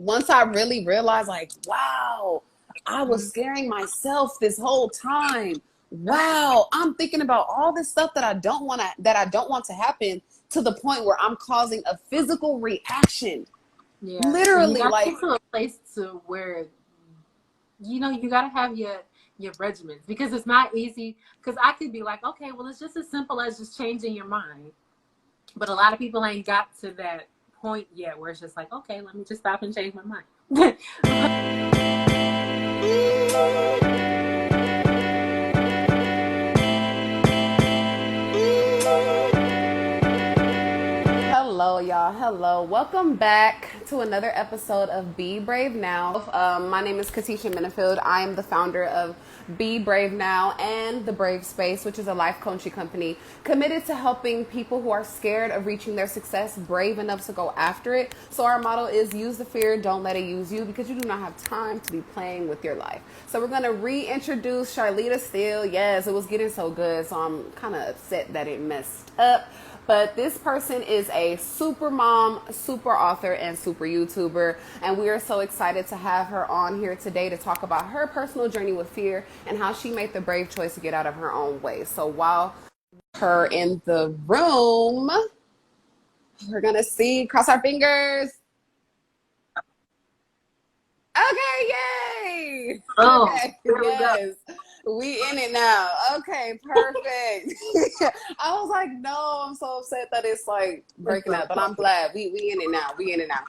once I really realized, like, wow, I was scaring myself this whole time. Wow, I'm thinking about all this stuff that I don't want to happen, to the point where I'm causing a physical reaction. Yeah, and you Literally, got to like, get to a place to where you got to have your regimens, because it's not easy. Because I could be like, okay, well, it's just as simple as just changing your mind, but a lot of people ain't got to that point yet where it's just like, okay, let me just stop and change my mind. hello, y'all. Hello. Welcome back to another episode of Be Brave Now. My name is Katisha Minifield. I am the founder of Be Brave Now and The Brave Space, which is a life coaching company committed to helping people who are scared of reaching their success brave enough to go after it. So our motto is use the fear, don't let it use you, because you do not have time to be playing with your life. So we're going to reintroduce Charlita Steele. Yes, it was getting so good, so I'm kind of upset that it messed up. But this person is a super mom, super author, and super YouTuber. And we are so excited to have her on here today to talk about her personal journey with fear and how she made the brave choice to get out of her own way. So while her in the room, we're going to see, cross our fingers. Okay, yay! Oh, Okay, there we go. yes. We in it now. Okay, perfect. I was like, no, I'm so upset that it's like breaking up, but I'm glad we in it now. We in it now.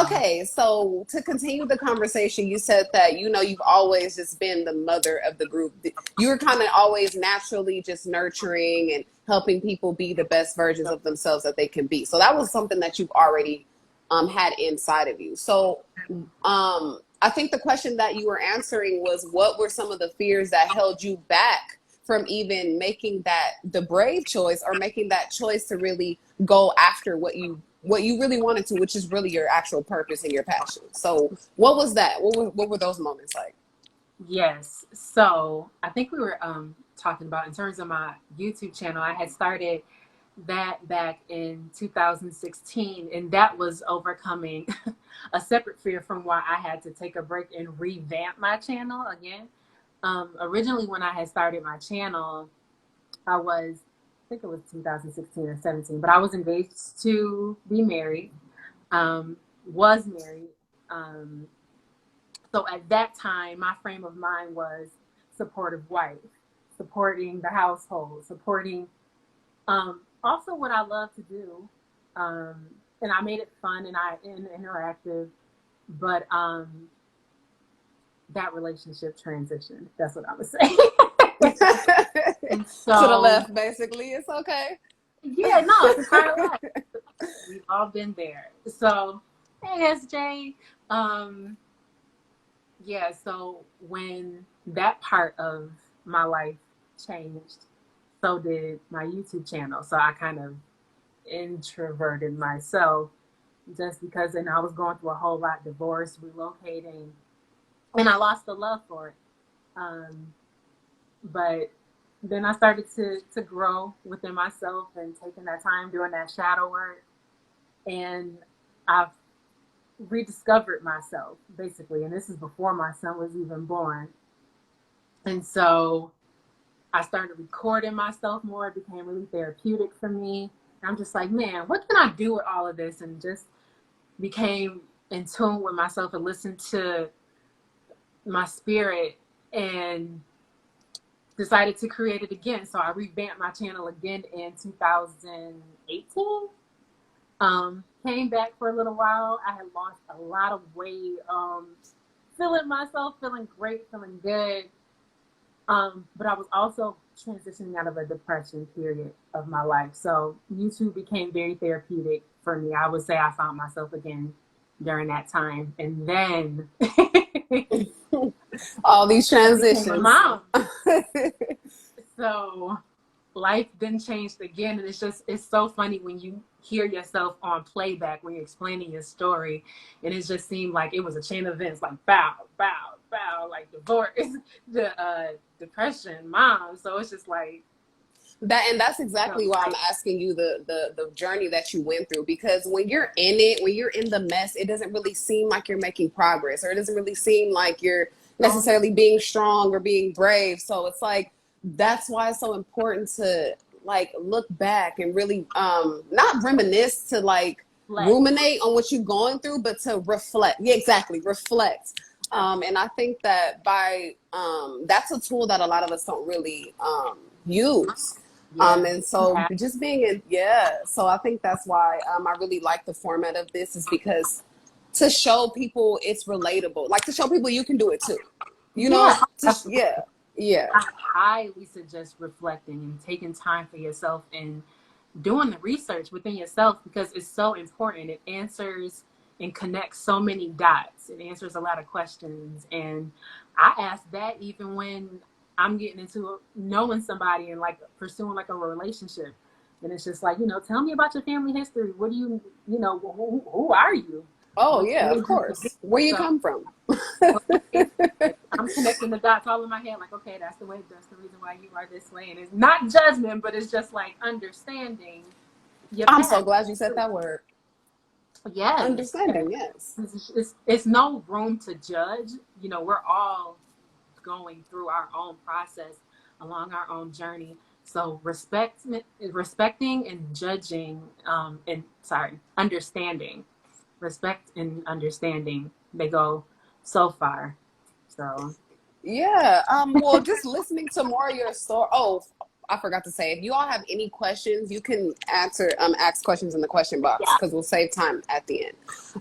Okay, so to continue the conversation, you said that, you've always just been the mother of the group. You were kind of always naturally just nurturing and helping people be the best versions of themselves that they can be. So that was something that you've already had inside of you. So I think the question that you were answering was, what were some of the fears that held you back from even making the brave choice, or making that choice to really go after what you really wanted to, which is really your actual purpose and your passion. So what was that? What were those moments like? Yes. So I think we were talking about, in terms of my YouTube channel, I had started that back in 2016, and that was overcoming a separate fear from why I had to take a break and revamp my channel again. Originally, when I had started my channel, I think it was 2016 or 17, but I was engaged to be married, was married. So at that time, my frame of mind was supportive wife, supporting the household, supporting also what I love to do. And I made it fun and interactive, but that relationship transitioned. That's what I was saying. And To the so, left, basically. It's okay. yeah, no, it's entire life. We've all been there. So, hey, SJ. Yeah, so when that part of my life changed, so did my YouTube channel. So I kind of introverted myself, just because then I was going through a whole lot, divorce, relocating, and I lost the love for it. But then I started to grow within myself and taking that time doing that shadow work, and I've rediscovered myself, basically. And this is before my son was even born. And so I started recording myself more. It became really therapeutic for me. And I'm just like, man, what can I do with all of this? And just became in tune with myself and listened to my spirit, and decided to create it again. So I revamped my channel again in 2018. Came back for a little while. I had lost a lot of weight, feeling great, feeling good. But I was also transitioning out of a depression period of my life. So YouTube became very therapeutic for me. I would say I found myself again during that time. And then All these I became a transitions. mom. So life then changed again. And it's so funny when you hear yourself on playback when you're explaining your story, and it just seemed like it was a chain of events, like bow, bow, bow, like divorce, the depression, mom. So it's just like, That's So, exactly why I'm like, asking you the journey that you went through, because when you're in it, when you're in the mess, it doesn't really seem like you're making progress, or it doesn't really seem like you're um, necessarily being strong or being brave. So it's like that's why it's so important to like look back and really not reminisce, to like reflect. ruminate on what you're going through, but to reflect. Yeah, exactly, reflect. And I think that by that's a tool that a lot of us don't really use. Yeah. And so just being in, yeah, so I think that's why I really like the format of this, is because to show people it's relatable, like to show people you can do it too, you Yeah. know, yeah, yeah, I highly suggest reflecting and taking time for yourself and doing the research within yourself, because it's so important. It answers and connects so many dots. It answers a lot of questions. And I ask that even when I'm getting into knowing somebody and like pursuing like a relationship. And it's just like, tell me about your family history. What do who are you? oh What yeah, of made you to be? course, where you So come from. I'm connecting the dots all in my head, like, okay, that's the reason why you are this way. And it's not judgment, but it's just like understanding your I'm so past. glad you said that word, Yes. understanding. Yes. It's no room to judge. We're all going through our own process along our own journey. So respecting and judging, and sorry, understanding, respect and understanding, they go so far. So Yeah. Well, just listening to more of your story. Oh, I forgot to say, if you all have any questions, you can ask questions in the question box, yeah, because we'll save time at the end.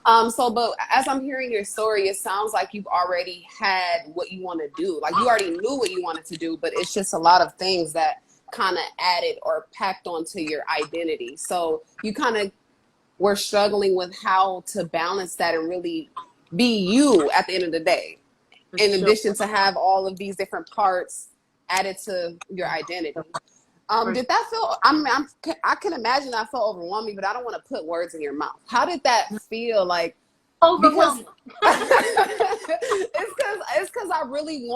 But as I'm hearing your story, it sounds like you've already had what you want to do. Like you already knew what you wanted to do, but it's just a lot of things that kind of added or packed onto your identity. So you kind of were struggling with how to balance that and really be you at the end of the day, for in sure. addition to have all of these different parts added to your identity. For Did that feel, I can imagine that felt overwhelming, but I don't want to put words in your mouth. How did that feel? Like, because overwhelming. it's because I really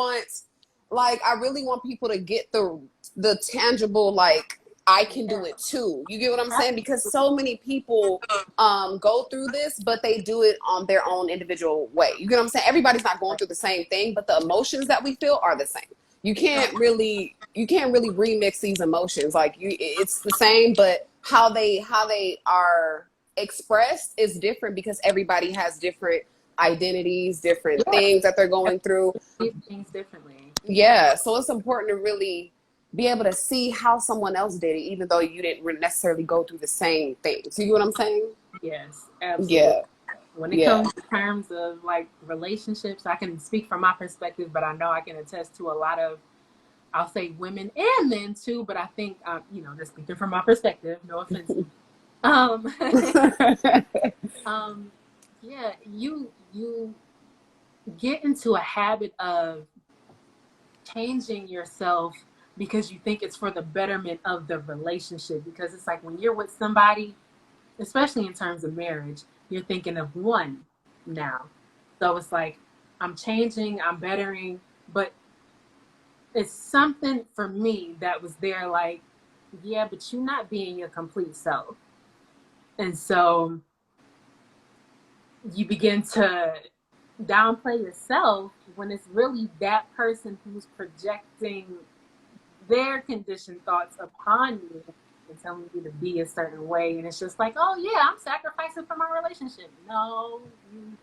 want people to get the tangible, like, I can do it too. You get what I'm saying? Because so many people go through this, but they do it on their own individual way. You get what I'm saying? Everybody's not going through the same thing, but the emotions that we feel are the same. You can't really remix these emotions. Like it's the same, but how they are expressed is different, because everybody has different identities, different Yeah, things that they're going through. see things differently. Yeah, so it's important to really be able to see how someone else did it, even though you didn't necessarily go through the same thing. So you get what I'm saying? Yes, absolutely. Yeah, When it yeah, comes to terms of like relationships, I can speak from my perspective, but I know I can attest to a lot of, I'll say women and men too, but I think, just speaking from my perspective, no offense. Um, um, yeah, you get into a habit of changing yourself because you think it's for the betterment of the relationship. Because it's like when you're with somebody, especially in terms of marriage, you're thinking of one now. So it's like, I'm changing, I'm bettering, but it's something for me that was there like, yeah, but you're not being your complete self. And so you begin to downplay yourself when it's really that person who's projecting their conditioned thoughts upon you and telling you to be a certain way. And it's just like, oh, yeah, I'm sacrificing for my relationship. No, you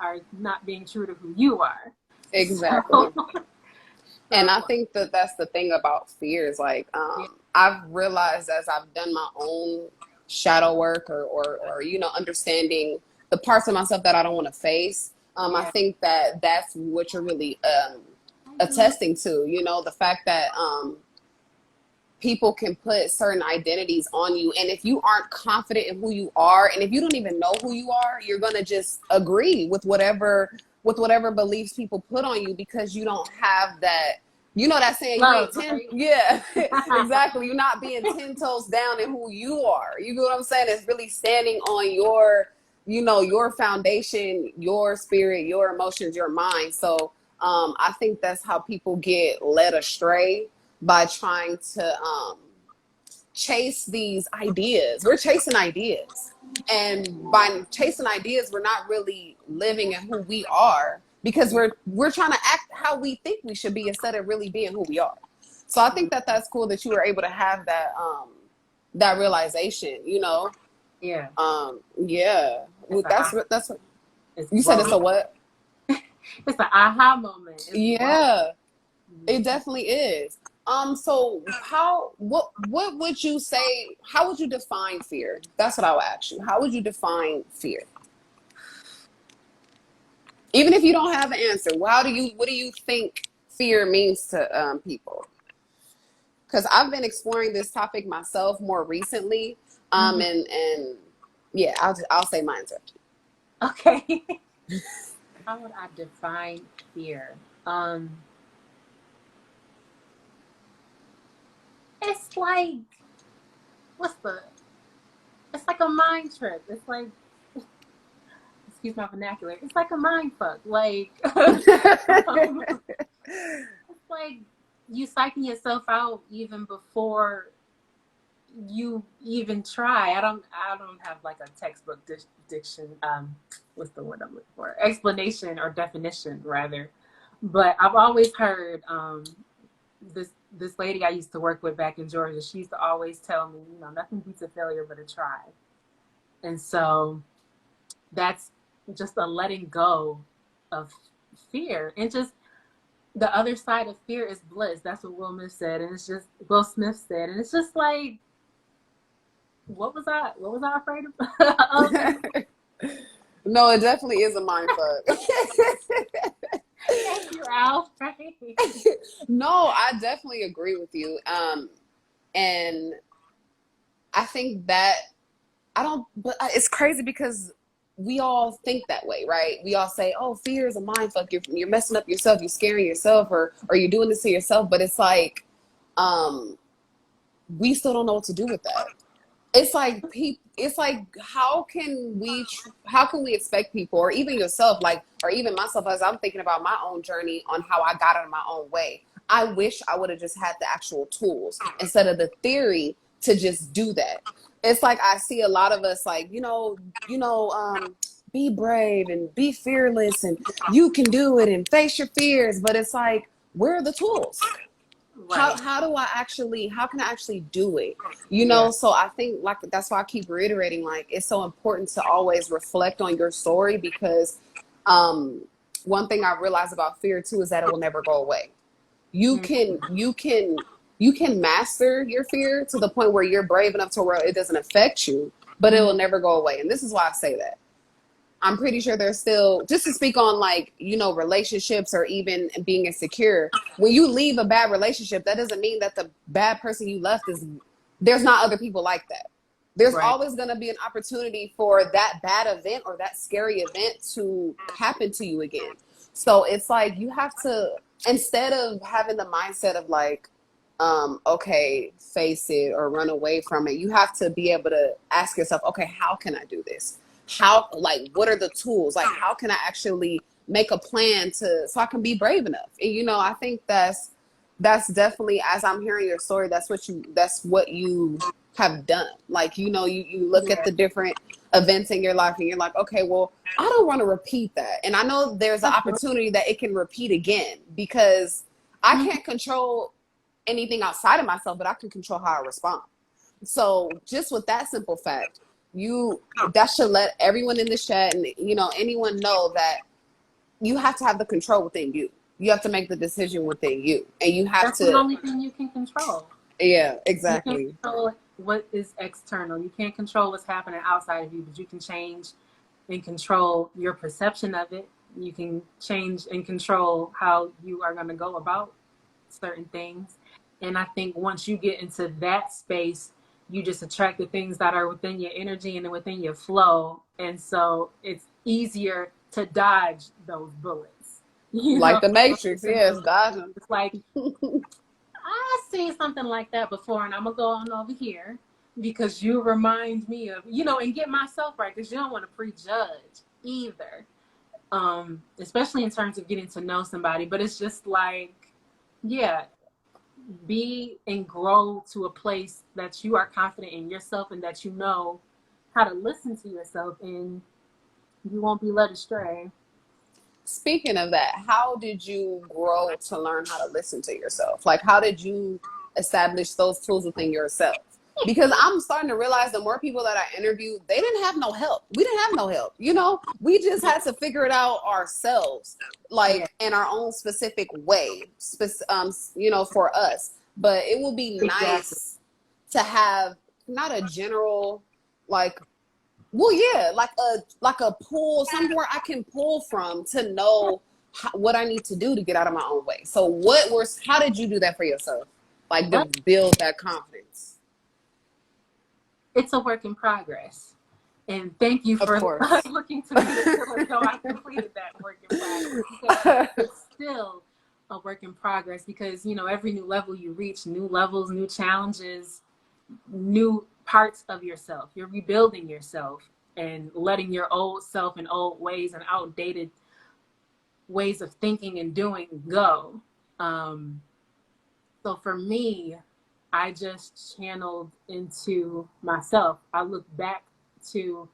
are not being true to who you are. exactly. So, And so I think that that's the thing about fears. Like, yeah, I've realized as I've done my own shadow work, or understanding the parts of myself that I don't want to face. I yeah. think that that's what you're really I do. attesting to. The fact that people can put certain identities on you, and if you aren't confident in who you are, and if you don't even know who you are, you're going to just agree with whatever beliefs people put on you, because you don't have that, that saying, you Love, ain't 10, right? yeah, exactly, you're not being 10 toes down in who you are. You know what I'm saying? It's really standing on your foundation, your spirit, your emotions, your mind. So I think that's how people get led astray, by trying to chase these ideas. We're chasing ideas. And by chasing ideas, we're not really living in who we are, because we're trying to act how we think we should be instead of really being who we are. So I think that that's cool that you were able to have that that realization, you know. Yeah. Yeah. Well, that's what you said. Growth. It's a what? It's an aha moment. It's Yeah. growth. It definitely is. So what would you say, how would you define fear? That's what I would ask you. How would you define fear? Even if you don't have an answer, what do you think fear means to people? Because I've been exploring this topic myself more recently. And yeah, I'll say mine first. Okay. How would I define fear? It's like, it's like a mind trip. It's like, excuse my vernacular. It's like a mind fuck. Like, it's like you psyching yourself out even before you even try. I don't have like a textbook diction. What's the word I'm looking for? Explanation or definition rather. But I've always heard this lady I used to work with back in Georgia. She used to always tell me, you know, nothing beats a failure but a try. And so that's just a letting go of fear. And just the other side of fear is bliss. That's what Will Smith said. And it's just Will Smith said. And it's just like, what was I afraid of? No, it definitely is a mind fuck. Thank you, Al. No, I definitely agree with you. And I think that but it's crazy because we all think that way, right? We all say, "Oh, fear is a mind fuck. You're messing up yourself. You're scaring yourself, or you're doing this to yourself." But it's like, we still don't know what to do with that. It's like how can we expect people, or even yourself, like, or even myself, as I'm thinking about my own journey on how I got out of my own way. I wish I would have just had the actual tools instead of the theory to just do that. It's like I see a lot of us like, be brave and be fearless and you can do it and face your fears. But it's like, where are the tools? Right. How can I actually do it? You know, so I think like that's why I keep reiterating, like, it's so important to always reflect on your story, because one thing I realized about fear too is that it will never go away. You can master your fear to the point where you're brave enough to where it doesn't affect you, but it will never go away. And this is why I say that. I'm pretty sure there's still, just to speak on like, relationships or even being insecure. When you leave a bad relationship, that doesn't mean that the bad person you left there's not other people like that. There's always going to be an opportunity for that bad event or that scary event to happen to you again. So it's like, you have to, instead of having the mindset of like, okay, face it or run away from it, you have to be able to ask yourself, okay, how can I do this? What are the tools? Like, how can I actually make a plan so I can be brave enough? And, I think that's definitely, as I'm hearing your story, that's what you have done. Like, you look at the different events in your life and you're like, okay, well, I don't want to repeat that. And I know there's an opportunity that it can repeat again, because I can't control anything outside of myself, but I can control how I respond. So just with that simple fact, that should let everyone in the chat and anyone know that you have to have the control within you. You have to make the decision within you, and you have That's the only thing you can control. Yeah, exactly. You can't control what is external. You can't control what's happening outside of you, but you can change and control your perception of it. You can change and control how you are going to go about certain things. And I think once you get into that space, you just attract the things that are within your energy and within your flow. And so it's easier to dodge those bullets. Like the Matrix, yes, dodge them. It's like, I seen something like that before, and I'm going to go on over here because you remind me of, and get myself right, because you don't want to prejudge either, especially in terms of getting to know somebody. But it's just like, yeah, be and grow to a place that you are confident in yourself and that you know how to listen to yourself and you won't be led astray. Speaking of that, how did you grow to learn how to listen to yourself? Like, how did you establish those tools within yourself? Because I'm starting to realize the more people that I interviewed, they didn't have no help. We didn't have no help. You know, we just had to figure it out ourselves, Yeah, like in our own specific way, you know, for us. But it would be exactly. nice to have not a general, like, well, yeah, like a pool, somewhere I can pull from to know what I need to do to get out of my own way. So, how did you do that for yourself? Like to But build that confidence. it's a work in progress. And thank you Of for course. looking to me to feel as though I completed that work in progress because it's still a work in progress because, you know, every new level you reach, new levels, new challenges, new parts of yourself. You're rebuilding yourself and letting your old self and old ways and outdated ways of thinking and doing go. Um, so for me, I just channeled into myself. I look back to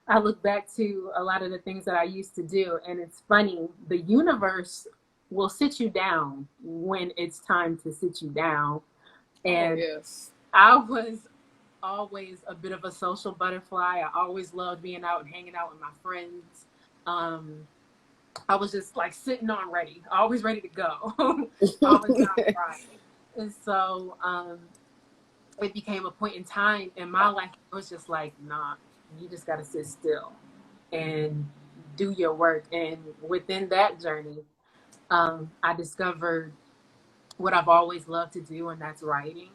I look back to a lot of the things that I used to do, and it's funny. The universe will sit you down when it's time to sit you down. Oh, And yes. I was always a bit of a social butterfly. I always loved being out and hanging out with my friends. Um, I was just like sitting on ready, always ready to go, always down to ride. And so it became a point in time in my life. It was just like, nah, you just got to sit still and do your work. And within that journey, I discovered what I've always loved to do, and that's writing.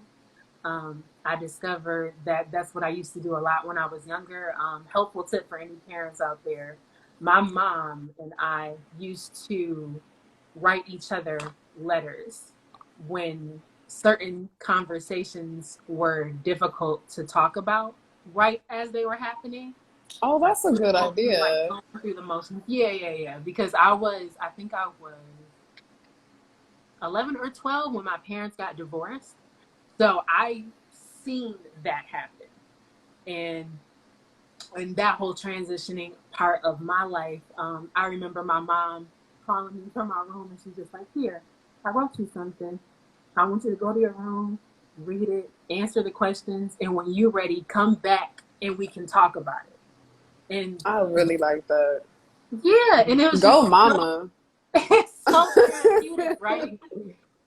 I discovered that that's what I used to do a lot when I was younger. Helpful tip for any parents out there. My mom and I used to write each other letters when certain conversations were difficult to talk about right as they were happening. Oh, Like that's a good idea. going through the motions. Yeah, yeah, yeah. Because I think I was 11 or 12 when my parents got divorced. So I seen that happen. And in that whole transitioning part of my life, I remember my mom calling me from my room and she's just like, here, I wrote you something. I want you to go to your room, read it, answer the questions, and when you're ready, come back and we can talk about it. And I really like that. yeah, and it was just Go, mama. so therapeutic writing.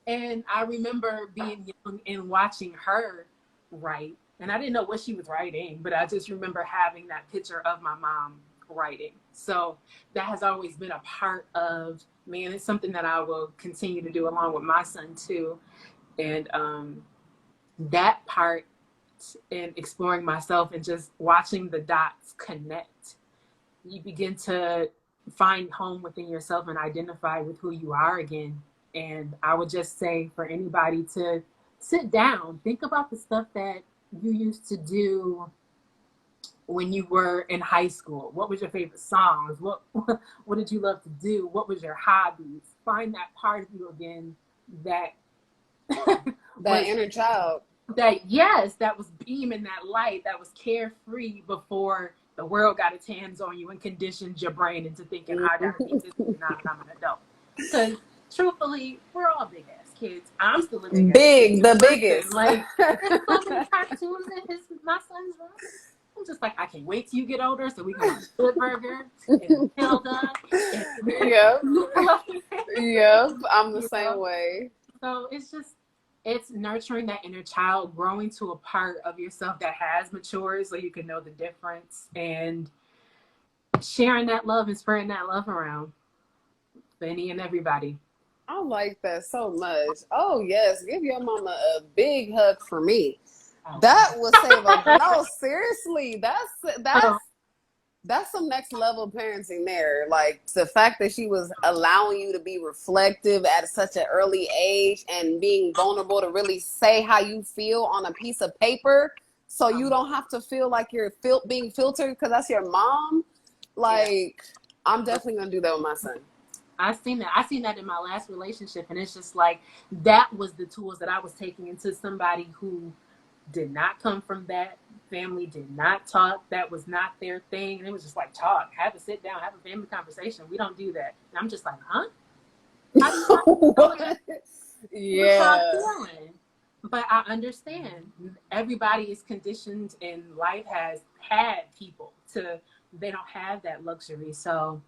And I remember being young and watching her write. And I didn't know what she was writing, but I just remember having that picture of my mom writing. So that has always been a part of me. And it's something that I will continue to do along with my son, too. And that part in exploring myself and just watching the dots connect, you begin to find home within yourself and identify with who you are again. And I would just say for anybody to sit down, think about the stuff that you used to do when you were in high school. What was your favorite songs? What did you love to do? What was your hobbies? Find that part of you again that That was inner child. that yes, that was beaming that light, that was carefree before the world got its hands on you and conditioned your brain into thinking, I gotta be this now that I'm an adult. Because truthfully, we're all big ass kids. I'm still a big ass kid. Big, the Listen, biggest. like there's so many cartoons in my son's room. I'm just like, I can't wait till you get older so we can watch Good Burger and Hilda and Yep. Yep. I'm the you same know. way. So it's nurturing that inner child, growing to a part of yourself that has matured so you can know the difference and sharing that love and spreading that love around for any and everybody. I like that so much. Oh yes, give your mama a big hug for me. Oh. That will save a no, seriously. That's some next level parenting there. Like the fact that she was allowing you to be reflective at such an early age and being vulnerable to really say how you feel on a piece of paper so you don't have to feel like you're being filtered because that's your mom. Like, I'm definitely going to do that with my son. I seen that in my last relationship, and it's just like that was the tools that I was taking into somebody who did not come from that family, did not talk. That was not their thing. And it was just like, talk, have a sit down, have a family conversation. We don't do that. And I'm just like, huh? How do you not know that? What y'all Yeah. feeling? But I understand everybody is conditioned, and life has had people to, they don't have that luxury. So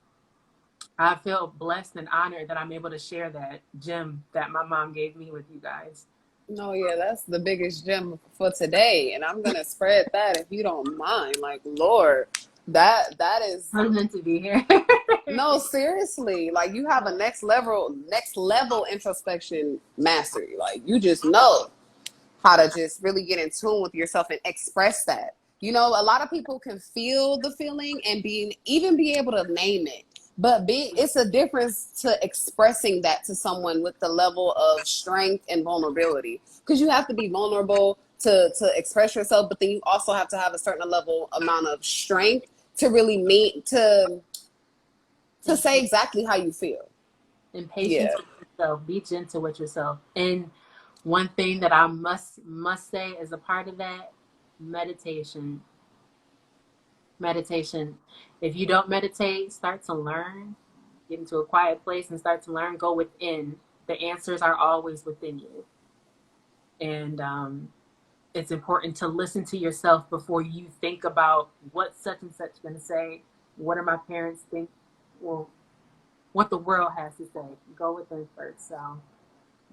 I feel blessed and honored that I'm able to share that gem that my mom gave me with you guys. No, yeah, that's the biggest gem for today, and I'm gonna spread that if you don't mind. Like, Lord, that is I'm meant to be here. no, seriously. Like, you have a next level introspection mastery. Like, you just know how to just really get in tune with yourself and express that. You know, a lot of people can feel the feeling and be able to name it. But it's a difference to expressing that to someone with the level of strength and vulnerability. Because you have to be vulnerable to express yourself, but then you also have to have a certain level amount of strength to really meet to say exactly how you feel. And Yeah. patience with yourself. Be gentle with yourself. And one thing that I must say as a part of that, meditation. Meditation. If you don't meditate, start to learn. Get into a quiet place and start to learn. Go within. The answers are always within you. And it's important to listen to yourself before you think about what such and such going to say. What are my parents think? Well, what the world has to say. Go within first. So,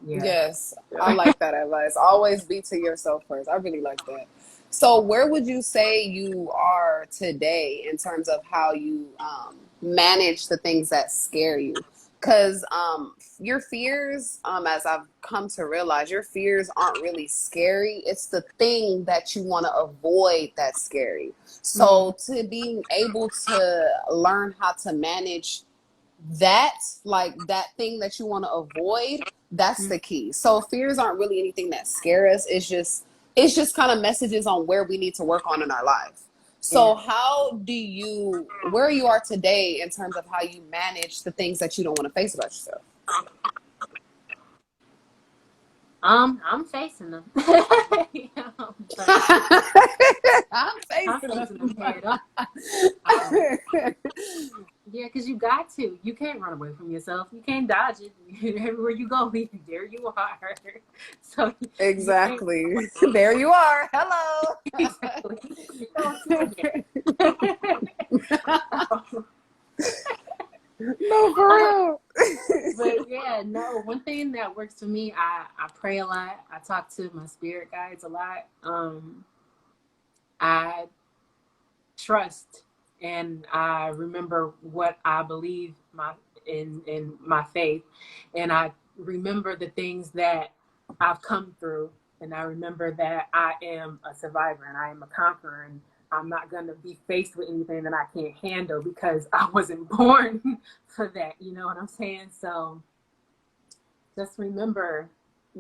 yeah. Yes, I like that advice. Always be to yourself first. I really like that. So, where would you say you are today in terms of how you manage the things that scare you? Because your fears, as I've come to realize, your fears aren't really scary. It's the thing that you want to avoid that's scary. Mm-hmm. So, to being able to learn how to manage that, like that thing that you want to avoid, that's the key. So fears aren't really anything that scare us. It's just kind of messages on where we need to work on in our life. Yeah. So where you are today in terms of how you manage the things that you don't want to face about yourself? I'm facing them. Yeah, but I'm I'm facing facing them them. head on. Um, yeah, because you got to. You can't run away from yourself. You can't dodge it. Everywhere you go, there you are. So you can't Exactly. There you are. Hello. exactly. Don't do it. No, for real. But yeah, no, one thing that works for me, I pray a lot. I talk to my spirit guides a lot. I trust, and I remember what I believe in my faith, and I remember the things that I've come through, and I remember that I am a survivor and I am a conqueror, and I'm not going to be faced with anything that I can't handle because I wasn't born for that. You know what I'm saying? So just remember,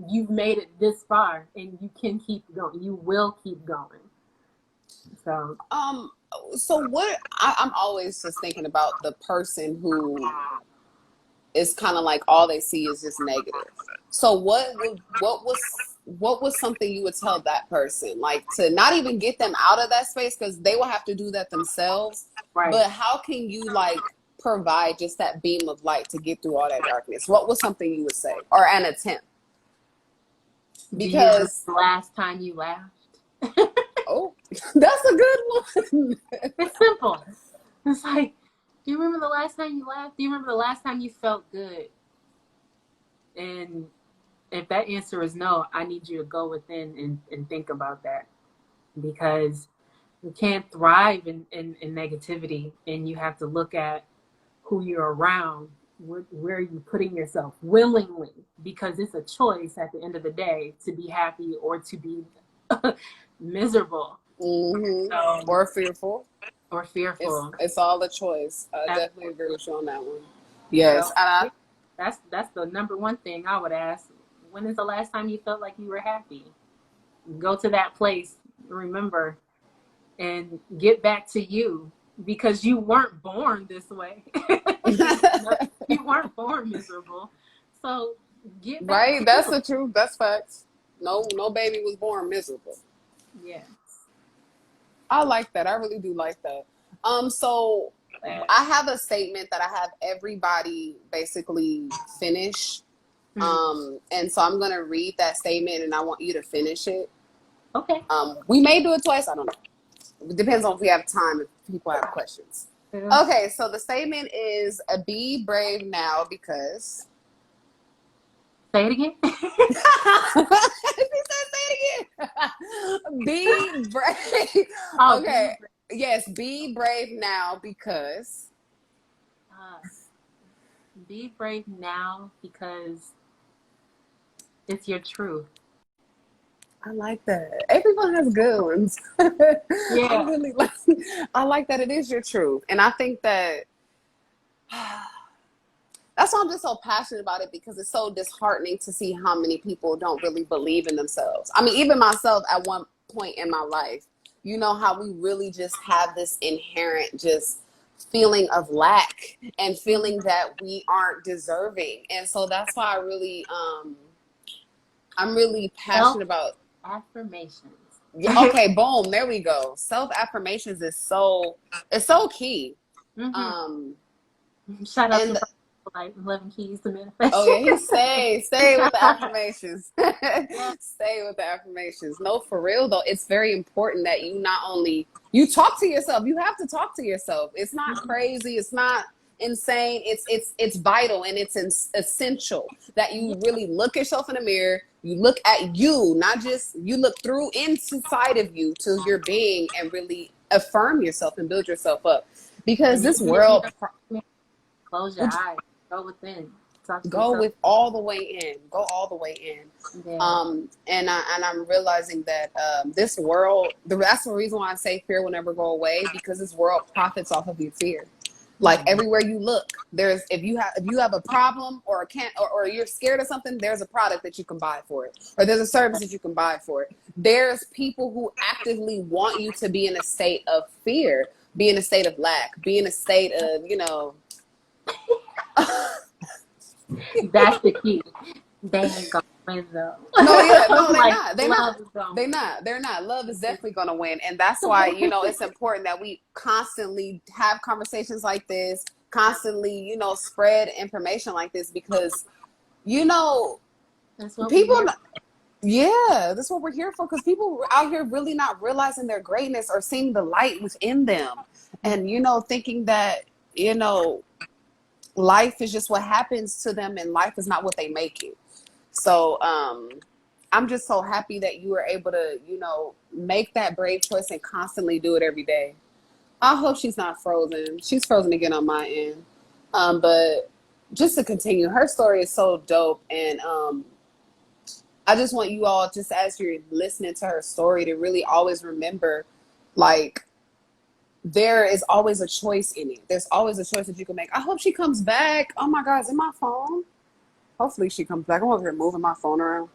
you've made it this far, and you can keep going. You will keep going. So Um, so I'm always just thinking about the person who is kind of like all they see is just negative. So what was something you would tell that person, like to not even get them out of that space because they will have to do that themselves, right. but how can you like provide just that beam of light to get through all that darkness? What was something you would say or an attempt? Do you remember Because the last time you laughed? oh, that's a good one. It's simple. It's like, do you remember the last time you laughed? Do you remember the last time you felt good? And if that answer is no, I need you to go within and think about that, because you can't thrive in negativity, and you have to look at who you're around. Where are you putting yourself willingly? Because it's a choice at the end of the day to be happy or to be miserable. Or fearful. Or It's fearful. it's all a choice. I definitely agree with you on that one. Yes, So and that's the number one thing I would ask. When is the last time you felt like you were happy? Go to that place, remember, and get back to you, because you weren't born this way. You weren't born miserable. So get back Right? to That's you. the truth. That's facts. No baby was born miserable. Yes. I like that. I really do like that. So I have a statement that I have everybody basically finish. Mm. And so I'm gonna read that statement and I want you to finish it. Okay. We may do it twice, I don't know. It depends on if we have time, if people have questions. Yeah. Okay, so the statement is be brave now because Say it again. he said say it again. Be brave. Oh, Okay. Yes, be brave now because uh, be brave now because it's your truth. I like that. Everyone has good ones. Yeah. I like that it is your truth. And I think that that's why I'm just so passionate about it because it's so disheartening to see how many people don't really believe in themselves. I mean, even myself at one point in my life, you know how we really just have this inherent just feeling of lack and feeling that we aren't deserving. And so that's why I'm really passionate about Affirmations. okay, boom, there we go. Self affirmations is it's so key. Um Shout out to and like 11 keys to oh yeah, manifestation. he stay with the affirmations. Stay with the affirmations. No, for real though, it's very important that you not only you talk to yourself, you have to talk to yourself. It's not crazy, it's not insane. It's vital and it's essential that you really look yourself in the mirror. You look at you, not just you look through inside of you to your being and really affirm yourself and build yourself up. Because this world Close your eyes. Go within. Talk to go yourself. with all the way in. Go all the way in. Yeah. And I'm realizing that this world. That's the reason why I say fear will never go away because this world profits off of your fear. Like everywhere you look, there's if you have a problem or or you're scared of something, there's a product that you can buy for it, or there's a service that you can buy for it. There's people who actively want you to be in a state of fear, be in a state of lack, be in a state of That's the key. They ain't gonna win though. No, yeah, no, they're Like, not. They're not. Love is definitely gonna win. And that's why, it's important that we constantly have conversations like this, constantly, spread information like this because, That's what people, yeah, that's what we're here for because people are out here really not realizing their greatness or seeing the light within them. And, thinking that, life is just what happens to them and life is not what they make it. So I'm just so happy that you were able to, make that brave choice and constantly do it every day. I hope she's not frozen. She's frozen again on my end. But just to continue, her story is so dope. And I just want you all, just as you're listening to her story, to really always remember, like, there is always a choice in it. There's always a choice that you can make. I hope she comes back. Oh my God, is it my phone? Hopefully she comes back. I'm over here moving my phone around.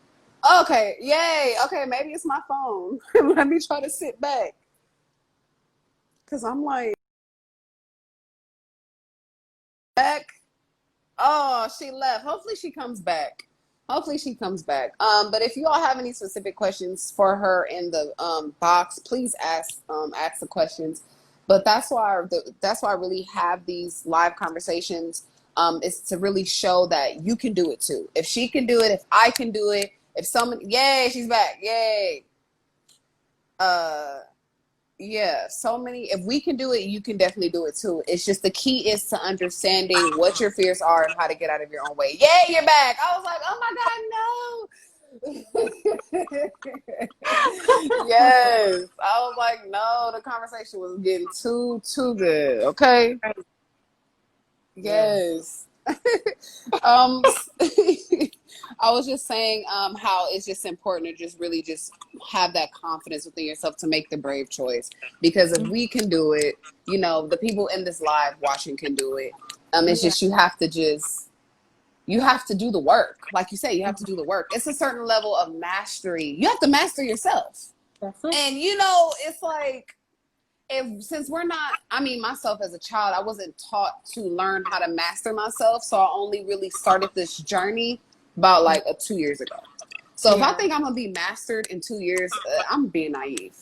Okay, yay. Okay, maybe it's my phone. Let me try to sit back. Because I'm like, back. Oh, she left. Hopefully she comes back. Hopefully she comes back. But if you all have any specific questions for her in the box, please ask the questions. But that's why I really have these live conversations. Is to really show that you can do it too. If she can do it, if I can do it, if someone, yay, she's back, yay. Yeah, so many. If we can do it, you can definitely do it too. It's just the key is to understanding what your fears are and how to get out of your own way. Yay, you're back. I was like, oh my God, no. Yes, I was like, no. The conversation was getting too good. Okay. Yes. I was just saying how it's just important to just really just have that confidence within yourself to make the brave choice. Because if we can do it, the people in this live watching can do it. It's just you have to do the work. Like you say, you have to do the work. It's a certain level of mastery. You have to master yourself. That's it. And it's like since we're not, I mean, myself as a child, I wasn't taught to learn how to master myself. So I only really started this journey about like 2 years ago. So if I Yeah. think I'm going to be mastered in 2 years, I'm being naive.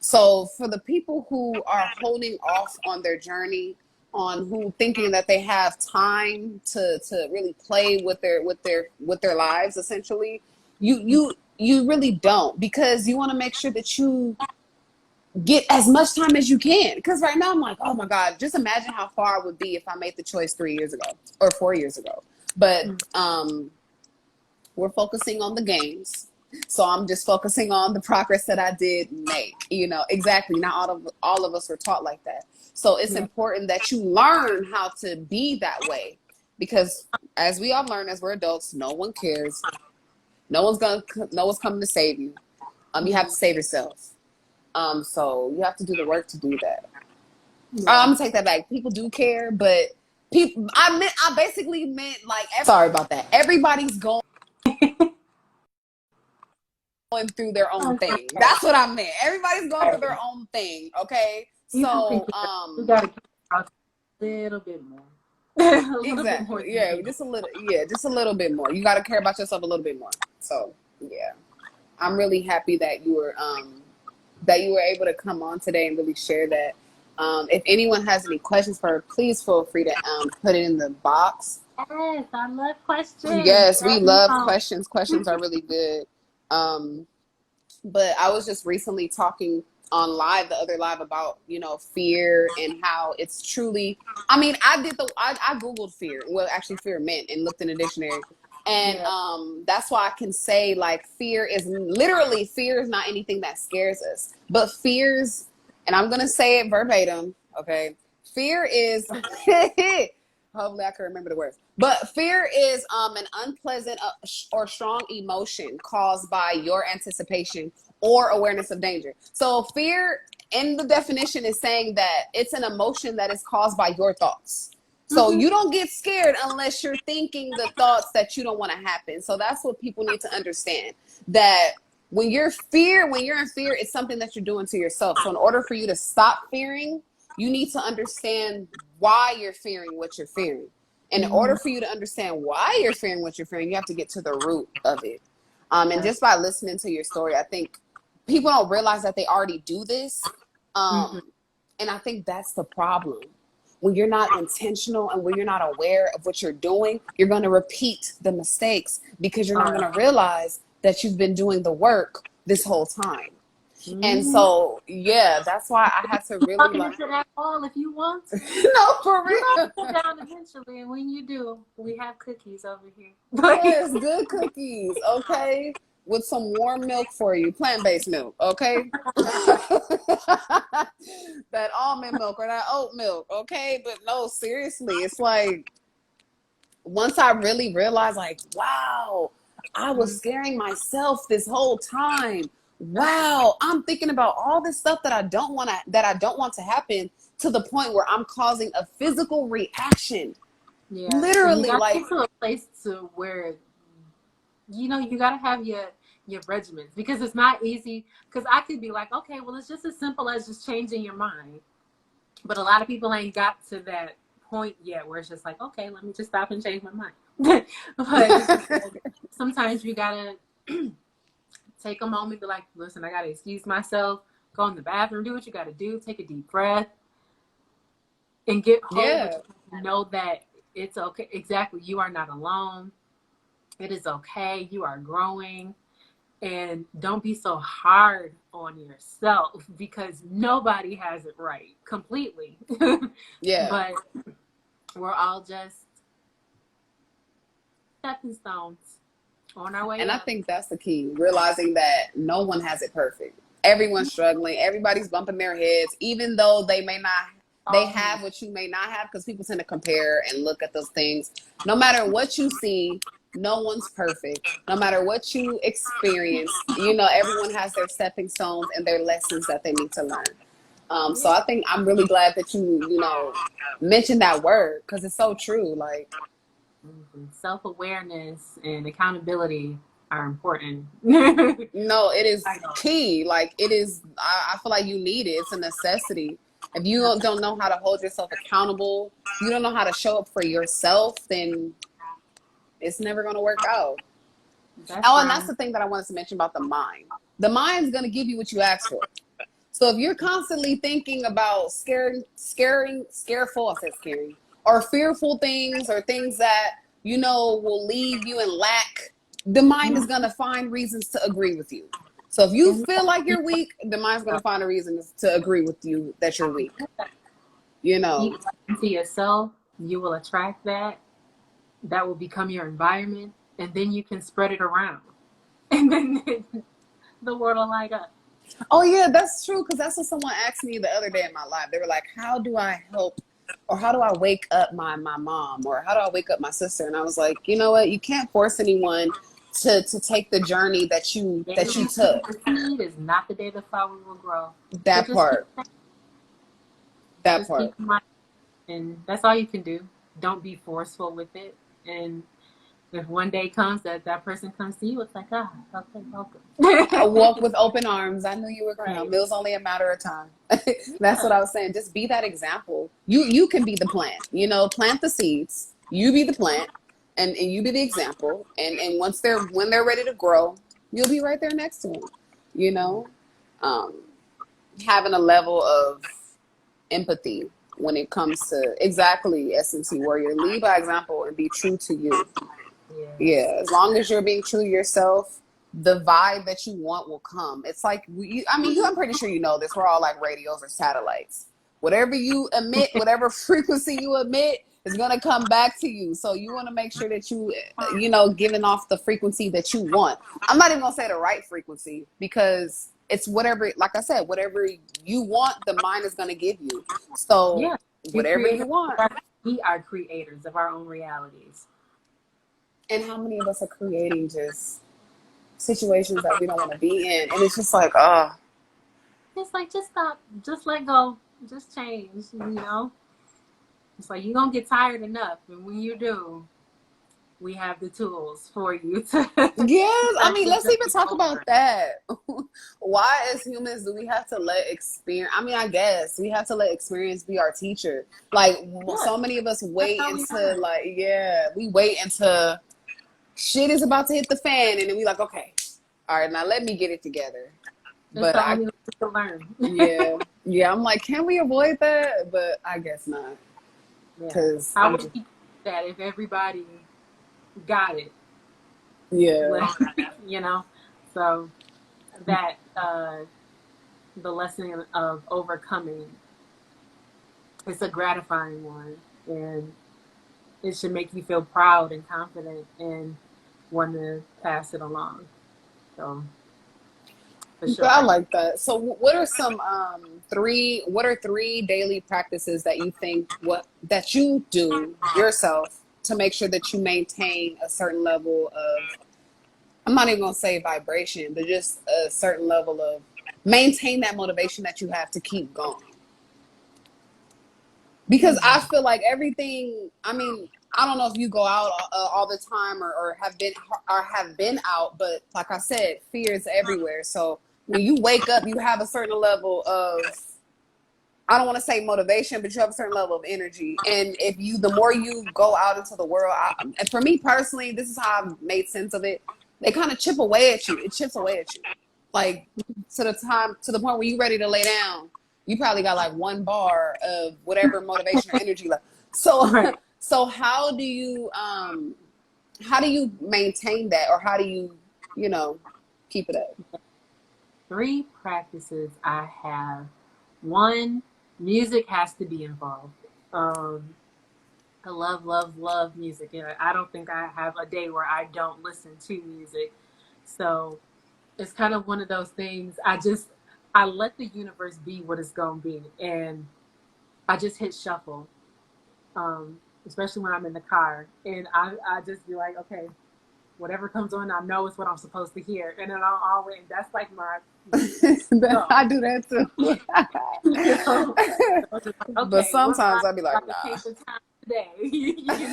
So for the people who are holding off on their journey, on who thinking that they have time to really play with their lives, essentially, you really don't, because you want to make sure that you get as much time as you can. Because right now I'm like, oh my God, just imagine how far I would be if I made the choice 3 years ago or 4 years ago. But we're focusing on the games. So I'm just focusing on the progress that I did make. Exactly. Not all of us were taught like that. So it's important that you learn how to be that way, because as we all learn as we're adults, no one cares. No one's coming to save you. You have to save yourself. So you have to do the work to do that. I'm gonna take that back. People do care, but I basically meant like, sorry about that. Everybody's going through their own thing. That's what I meant. Everybody's going through their own thing. Okay. So we gotta keep out a little bit more. A little bit more. Yeah, just a little. Yeah, just a little bit more. You got to care about yourself a little bit more. So yeah, I'm really happy that you were able to come on today and really share that. If anyone has any questions for her, please feel free to put it in the box. Yes, I love questions. Yes, we love questions. Questions are really good. But I was just recently talking on the other live about, fear and how it's truly, I mean, I Googled fear, well, actually fear meant, and looked in the dictionary. And that's why I can say, like, fear is not anything that scares us, but fears, and I'm going to say it verbatim. Okay. Fear is, hopefully I can remember the words, but fear is an unpleasant or strong emotion caused by your anticipation or awareness of danger. So fear in the definition is saying that it's an emotion that is caused by your thoughts. So you don't get scared unless you're thinking the thoughts that you don't want to happen. So that's what people need to understand, that when you're in fear, it's something that you're doing to yourself. So in order for you to stop fearing, you need to understand why you're fearing what you're fearing. And in order for you to understand why you're fearing what you're fearing, you have to get to the root of it. And just by listening to your story, I think people don't realize that they already do this. And I think that's the problem. When you're not intentional and when you're not aware of what you're doing, you're going to repeat the mistakes because you're not going to realize that you've been doing the work this whole time. And so, yeah, that's why I had to really into that wall if you want to. No, for real. You're gonna sit down eventually, and when you do, we have cookies over here. Yes, good cookies, okay? With some warm milk for you, plant-based milk, okay? That almond milk or that oat milk, okay? But no, seriously, it's like, once I really realized, like, wow, I was scaring myself this whole time. Wow, I'm thinking about all this stuff that I don't want to happen, to the point where I'm causing a physical reaction. Yeah, literally, so like, get to a place to where you gotta have your regimens, because it's not easy. Because I could be like, okay, well, it's just as simple as just changing your mind, but a lot of people ain't got to that point yet where it's just like, okay, let me just stop and change my mind. But sometimes you gotta take a moment to, like, listen, I got to excuse myself, go in the bathroom, do what you got to do, take a deep breath, and get home. Yeah. Know that it's okay. Exactly. You are not alone. It is okay. You are growing. And don't be so hard on yourself, because nobody has it right completely. Yeah. But we're all just stepping stones on our way. And I think that's the key, realizing that no one has it perfect. Everyone's struggling. Everybody's bumping their heads, even though they have what you may not have, because people tend to compare and look at those things. No matter what you see, no one's perfect. No matter what you experience, everyone has their stepping stones and their lessons that they need to learn. So I think I'm really glad that you mentioned that word, because it's so true. Like, self-awareness and accountability are important. No, it is key. Like, it is, I feel like you need it. It's a necessity. If you don't know how to hold yourself accountable, you don't know how to show up for yourself, then it's never going to work out. That's Oh, where and that's I'm. the thing that I wanted to mention about the mind. The mind's going to give you what you ask for. So if you're constantly thinking about scareful, I said scary, or fearful things or things that, will leave you in lack, the mind is going to find reasons to agree with you. So if you And feel like you're weak, the mind's going to find a reason to agree with you that you're weak. You know, keep talking to yourself, you will attract that. That will become your environment, and then you can spread it around, and then the world will light up. oh yeah, that's true. Because that's what someone asked me the other day in my life. They were like, "How do I help, or how do I wake up my mom, or how do I wake up my sister?" And I was like, you know what? You can't force anyone to take the journey that you The day that you you plant took. the seed is not the day the flower will grow. So That part. That just part. keep in mind, and that's all you can do. Don't be forceful with it. And if one day comes that person comes to you, it's like, ah, okay, I welcome. walk with open arms. I knew you were. Right. It was only a matter of time. That's what Yeah. I was saying. Just be that example. You can be the plant. Plant the seeds. You be the plant, and you be the example. And when they're ready to grow, you'll be right there next to them. You know, um, having a level of empathy when it comes to exactly SMC warrior. Lead by example and be true to you. Yes. Yeah, as long as you're being true to yourself, the vibe that you want will come. It's like I'm pretty sure you know this. We're all like radios or satellites. Whatever you emit, whatever frequency you emit, is gonna come back to you. So you want to make sure that giving off the frequency that you want. I'm not even gonna say the right frequency because it's whatever. Like I said, whatever you want, the mind is gonna give you. So Yeah. You whatever you creators. want. We are creators of our own realities. And how many of us are creating just situations that we don't want to be in? And it's just like, oh, It's like just stop, just let go, just change. It's like you're gonna get tired enough, and when you do, we have the tools for you to yes. I start mean, your let's even journey talk about over. that. Why, as humans, do we have to let experience? I mean, I guess we have to let experience be our teacher. Like, Yeah, so many of us that's wait how we until, learn. like, yeah, we wait until shit is about to hit the fan, and then we like, okay, all right, now let me get it together. It's But the only way to learn. yeah, yeah, I'm like, can we avoid that? But I guess not, Yeah. because How I'm would just, you do that if everybody got it? yeah. Like, so that the lesson of overcoming, it's a gratifying one, and it should make you feel proud and confident and want to pass it along. So for But I sure. like that. So, what are some three? What are three daily practices that you think that you do yourself to make sure that you maintain a certain level of? I'm not even gonna say vibration, but just a certain level of maintain that motivation that you have to keep going. Because I feel like everything. I mean, I don't know if you go out all the time or have been out, but like I said, fear is everywhere. So when you wake up, you have a certain level of, I don't want to say motivation, but you have a certain level of energy. And the more you go out into the world, and for me personally, this is how I've made sense of it. They kind of chip away at you. It chips away at you, like to the point where you're ready to lay down. You probably got like one bar of whatever motivation or energy left. So, Right. so how do you maintain that, or how do you know keep it up? Three practices I have. One, music has to be involved. I love, love, love music. I don't think I have a day where I don't listen to music. So it's kind of one of those things. I let the universe be what it's gonna be, and I just hit shuffle, especially when I'm in the car, and I just be like, okay, whatever comes on, I know it's what I'm supposed to hear, and then I'll always, that's like my go. I do that too. you know, so just like, But okay, what sometimes rhymes I'd be do I like, to nah. paint the time today? you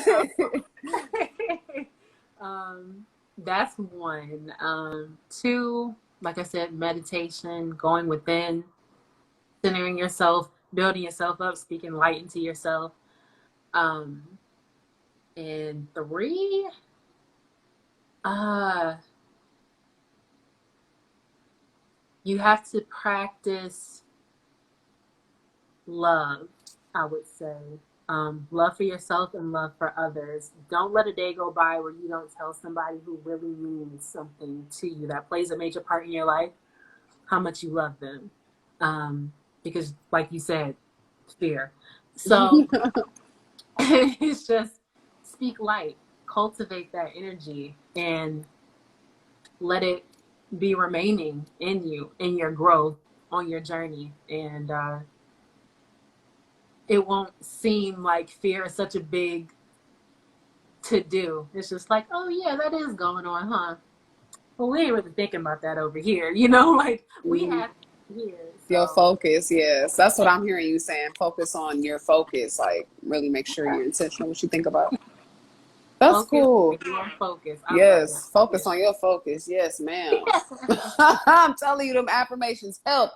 know. That's one. Two, like I said, meditation, going within, centering yourself, building yourself up, speaking light into yourself. Um, and 3, you have to practice love, I would say. Love for yourself and love for others. Don't let a day go by where you don't tell somebody who really means something to you, that plays a major part in your life, how much you love them. Because, like you said, fear. So it's just speak light, cultivate that energy, and let it be remaining in you, in your growth, on your journey. And it won't seem like fear is such a big to do. It's just like, oh yeah, that is going on, huh? Well, we ain't really thinking about that over here, like we have here. Your So focus, yes. That's what I'm hearing you saying. Focus on your focus. Like, really make sure you're intentional what you think about. That's focus cool. on your focus. I love that. Yes. Focus on your focus. Yes, ma'am. I'm telling you, them affirmations help.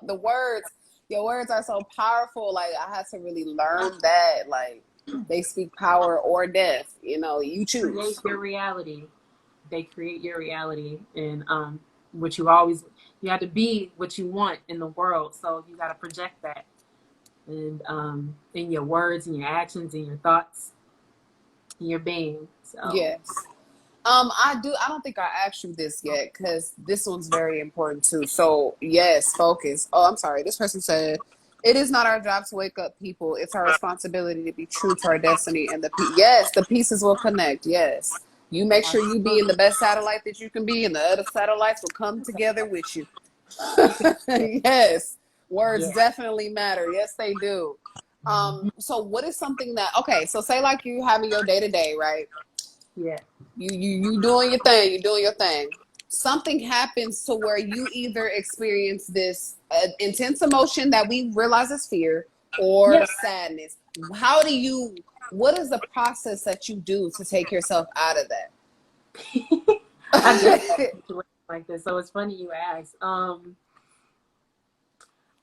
Your words are so powerful. Like, I had to really learn that. Like, they speak power or death. You Create choose. your reality. They create your reality, and what you have to be what you want in the world. So you got to project that, and in your words, and your actions, and your thoughts, and your being. So Yes. I don't think I asked you this yet because this one's very important too. So, yes, focus. Oh, I'm sorry. This person said, it is not our job to wake up people. It's our responsibility to be true to our destiny. And yes, the pieces will connect. Yes. You make sure you be in the best satellite that you can be, and the other satellites will come together with you. Yes. Words yeah, definitely matter. Yes, they do. So what is something that, okay, so say like you having your day to day, right? yeah. You doing your thing, you doing your thing. Something happens to where you either experience this intense emotion that we realize is fear or Yeah. sadness. What is the process that you do to take yourself out of I just that? situations like this. So it's funny you ask.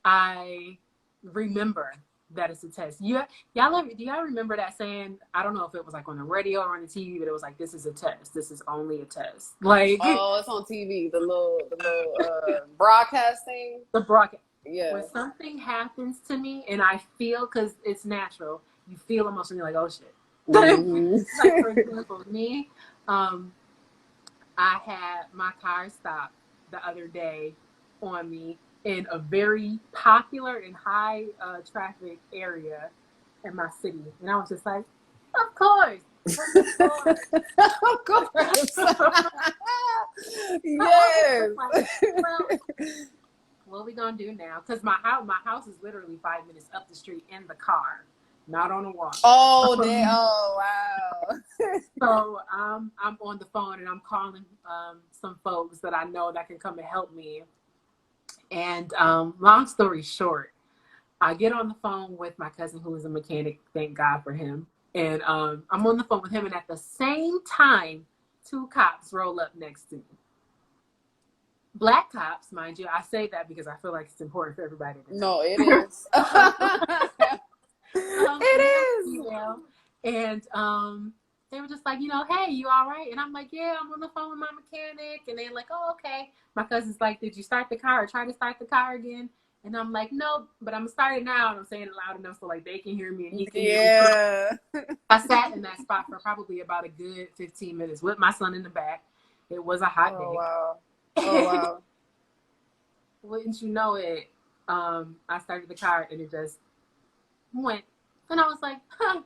I remember that it's a test. Do y'all remember that saying? I don't know if it was like on the radio or on the TV, but it was like, "This is a test. This is only a test." Like Oh, it's on TV, the little broadcasting. the broadcast. Yeah. When something happens to me and I feel, because it's natural, you feel emotionally like, oh shit. Hmm. Like for example, me, I had my car stopped the other day on me in a very popular and high traffic area in my city. And I was just like, of course. Of course. Of course. I was Yes. just like, well, what are we going to do now? Because my house is literally 5 minutes up the street in the car, not on a walk. Oh, wow. So I'm on the phone and I'm calling some folks that I know that can come and help me. And long story short, I get on the phone with my cousin who is a mechanic. Thank God for him. And I'm on the phone with him, and at the same time, 2 cops roll up next to me. Black cops, mind you. I say that because I feel like it's important for everybody to know. No, it is. It is. And they were just like, hey, you all right? And I'm like, yeah, I'm on the phone with my mechanic. And they're like, oh, okay. My cousin's like, did you start the car or try to start the car again? And I'm like, no, but I'm starting now. And I'm saying it loud enough so like they can hear me and he can hear me. Yeah. I sat in that spot for probably about a good 15 minutes with my son in the back. It was a hot Oh, day. wow. Oh, wow. Wouldn't you know it, I started the car and it just went. And I was like, huh.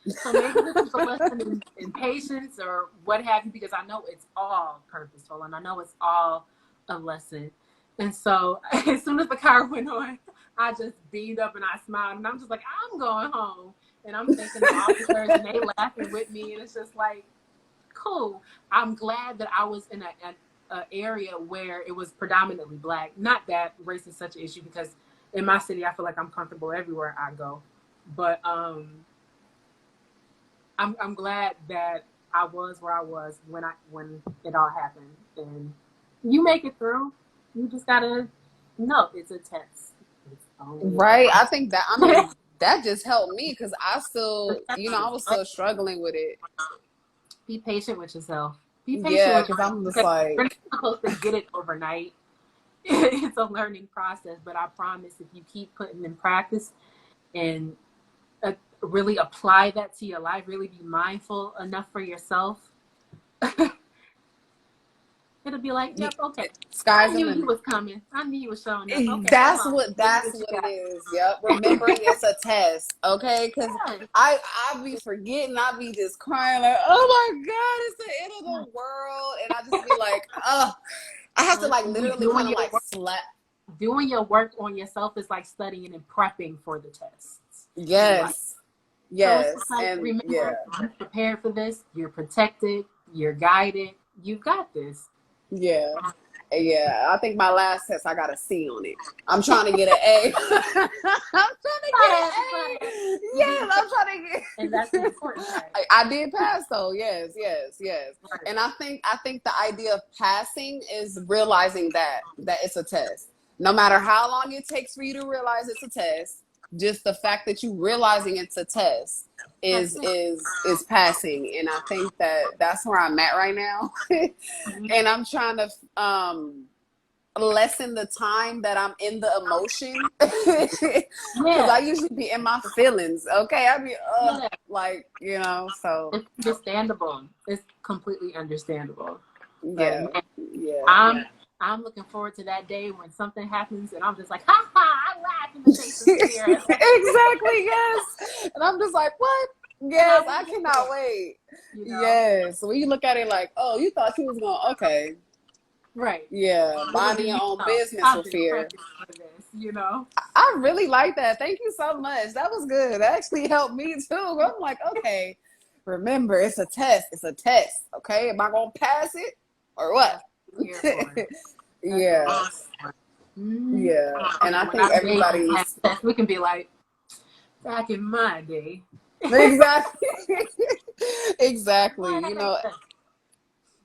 So maybe this is a lesson in patience or what have you, because I know it's all purposeful and I know it's all a lesson. And so as soon as the car went on, I just beamed up and I smiled and I'm just like, I'm going home. And I'm thinking the officers and they laughing with me. And it's just like, cool. I'm glad that I was in a area where it was predominantly Black. Not that race is such an issue, because in my city, I feel like I'm comfortable everywhere I go. But I'm glad that I was where I was when it all happened. And you make it through. You just gotta know it's a test. It's Only if Right. I I think that, I mean, that just helped me because I still, I was still struggling with it. be patient with yourself. Be patient Yeah, with because yourself I'm just because like, you're not supposed to get it overnight. It's a learning process, but I promise if you keep putting in practice and really apply that to your life, really be mindful enough for yourself, it'll be like, yep, okay. sky's I the knew you limit. was coming. I knew you was showing up. Okay, hold That's on. what Let me that's get you what it back. is. Yep. Remembering it's a test. Okay. Cause Yes. I be forgetting, I be just crying like, oh my God, it's the end of the world. And I just be like, oh, I have to like Listen, literally kind of like slap. doing your work on yourself is like studying and prepping for the tests in life. Yes. So it's Yes. just like, And yeah. remember, you're prepared for this, you're protected, you're guided, you've got this. Yeah. Yeah. I think my last test I got a C on it. I'm trying to get an A. I'm trying to get an A. Yes, I'm trying to get. And that's the important part. I did pass though. Yes, yes, yes. Right. And I think the idea of passing is realizing that it's a test. No matter how long it takes for you to realize it's a test, just the fact that you realizing it's a test is passing. And I think that's where I'm at right now. And I'm trying to lessen the time that I'm in the emotion because I usually be in my feelings. Okay, I be like so it's understandable. It's completely understandable. yeah, But man, yeah. I'm looking forward to that day when something happens and I'm just like, ha ha, I laugh in the face of fear. Exactly, yes. And I'm just like, what? Yes, I cannot wait. Yes. When you look at it like, oh, you thought you was going, okay. Right. Yeah, minding your own business I've with been fear. prepping for this, I really like that. Thank you so much. That was good. That actually helped me too. I'm like, okay, remember, it's a test. It's a test. Okay, am I gonna pass it or what? Yeah, yeah. And I think everybody's we can be like, back in my day. exactly, exactly.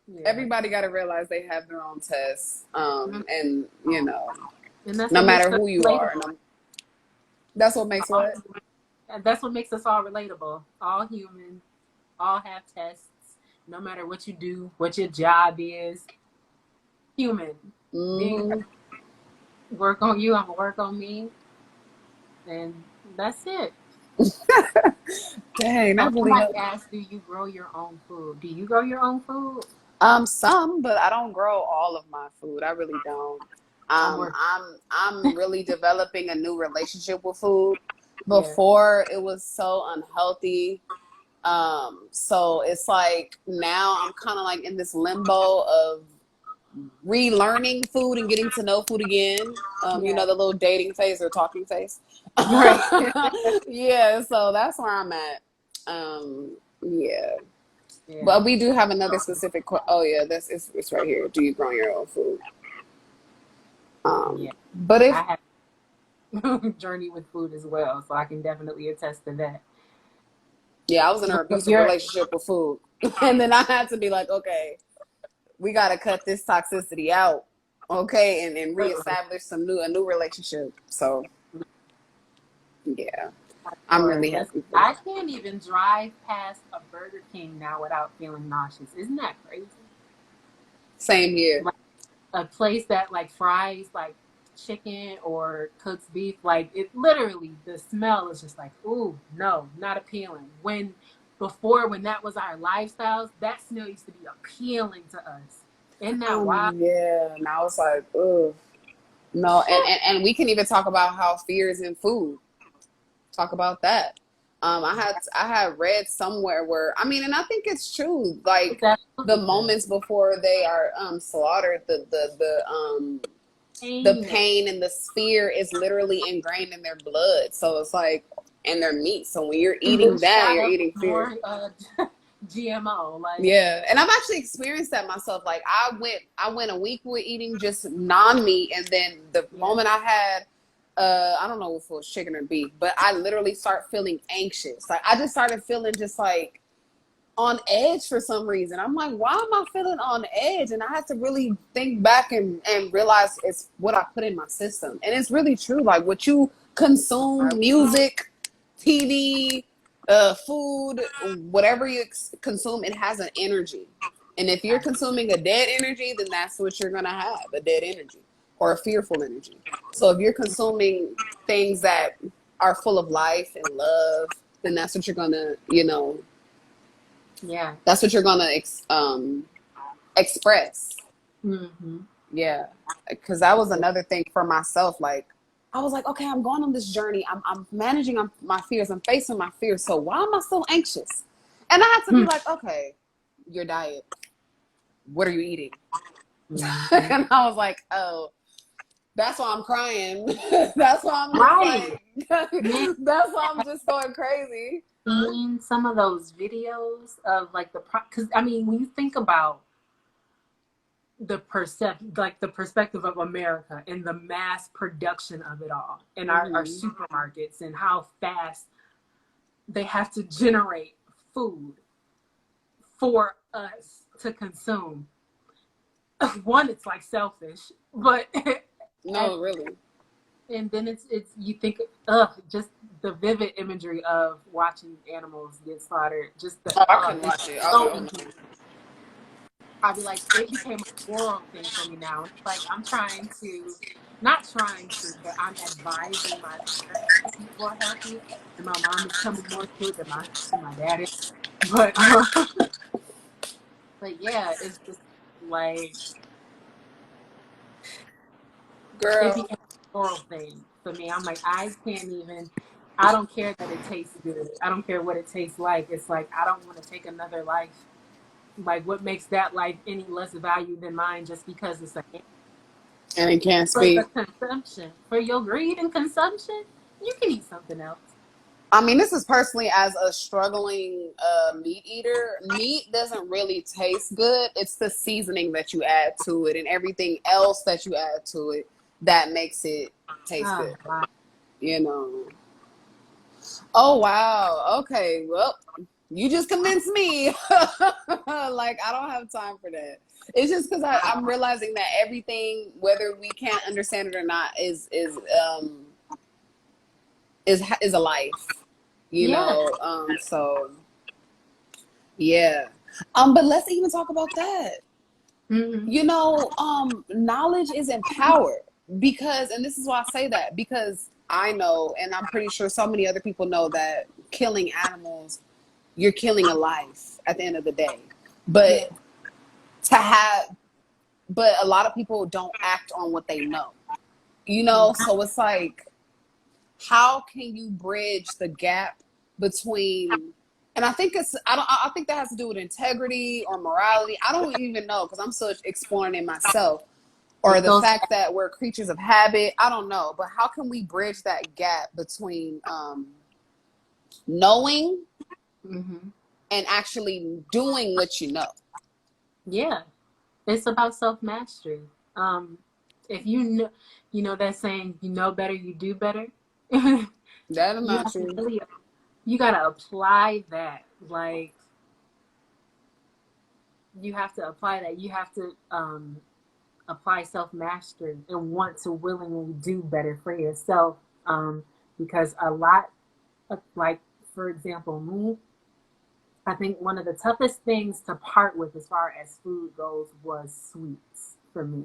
Yeah. Everybody got to realize they have their own tests. And And that's no what makes matter us who you are, relatable. that's what makes what. And that's what makes us all relatable. All human, all have tests. No matter what you do, what your job is, human. Mm-hmm. Work on you, I'm gonna work on me, and that's it. Dang, that really Somebody helped. asked, "Do you grow your own food? Do you grow your own food?" Some, but I don't grow all of my food. I really don't. I'm really developing a new relationship with food. Yeah. Before it was so unhealthy. So it's like now I'm kind of like in this limbo of relearning food and getting to know food again. The little dating phase or talking phase. Right. Yeah, so that's where I'm at. Yeah. Yeah. But we do have another specific. Oh yeah, it's right here. Do you grow your own food? Yeah. But if I have journey with food as well, so I can definitely attest to that. yeah, I was in an abusive relationship with food, and then I had to be like, okay, we got to cut this toxicity out, okay, and reestablish a new relationship. So yeah, I'm really happy. I can't even drive past a Burger King now without feeling nauseous. Isn't that crazy? Same here. Like a place that like fries like chicken or cooks beef, like it literally, the smell is just like, ooh, no, not appealing. When that was our lifestyles, that smell used to be appealing to us. Isn't that wild? Yeah, and I was like, ugh. No, and we can even talk about how fear is in food. Talk about that. I had read somewhere where and I think it's true. Like the moments before they are slaughtered, the pain and the fear is literally ingrained in their blood. So it's like in their meat. So when you're eating that, you're eating fear. GMO, like yeah, and I've actually experienced that myself. Like I went a week with eating just non-meat, and then the moment I had I don't know if it was chicken or beef, but I literally start feeling anxious. Like I just started feeling just like on edge for some reason. I'm like, why am I feeling on edge? And I had to really think back and realize it's what I put in my system. And it's really true. Like what you consume music, TV, food, whatever you consume, it has an energy. And if you're consuming a dead energy, then that's what you're going to have, a dead energy or a fearful energy. So if you're consuming things that are full of life and love, then that's what you're going to, Yeah. that's what you're going to express. Mm-hmm. Yeah. Because that was another thing for myself. Like, I was like, okay, I'm going on this journey. I'm managing my fears. I'm facing my fears. So why am I so anxious? And I had to be like, okay, your diet. What are you eating? Mm-hmm. And I was like, oh, that's why I'm crying. That's why I'm just Right. like, that's why I'm just going crazy. Seen some of those videos of like because I mean, when you think about the perspective of America and the mass production of it all in our supermarkets and how fast they have to generate food for us to consume. One, it's like selfish, but No, really. And then it's you think just the vivid imagery of watching animals get slaughtered. Just the I couldn't watch it. I'd be like, it became a moral thing for me now. It's like I'm not trying to, but I'm advising my parents to be more healthy. And my mom is coming more to it than my dad is. But but yeah, it's just like Girl. it became a moral thing for me. I'm like, I don't care that it tastes good. I don't care what it tastes like. It's like, I don't want to take another life. Like, what makes that life any less value than mine just because it's And it can't for speak. the consumption, for your greed and consumption, you can eat something else. I mean, this is personally as a struggling meat eater. Meat doesn't really taste good. It's the seasoning that you add to it and everything else that you add to it that makes it taste good. Wow. Oh, wow. Okay. Well, you just convinced me. Like, I don't have time for that. It's just because I'm realizing that everything, whether we can't understand it or not, is a life. So yeah. But let's even talk about that. Knowledge is empowered because, and this is why I say that, because I know, and I'm pretty sure so many other people know that killing animals, you're killing a life at the end of the day. But but a lot of people don't act on what they know, so it's like, how can you bridge the gap between, and I think I think that has to do with integrity or morality. I don't even know, because I'm still exploring it myself, or the fact that we're creatures of habit. I don't know, but how can we bridge that gap between knowing and actually doing what you know? Yeah, it's about self-mastery. If you know that saying, you know better, you do better. That is not true. You gotta apply that. Like, you have to apply that. You have to apply self-mastery and want to willingly do better for yourself. Because a lot of, like, for example, me, I think one of the toughest things to part with as far as food goes was sweets for me.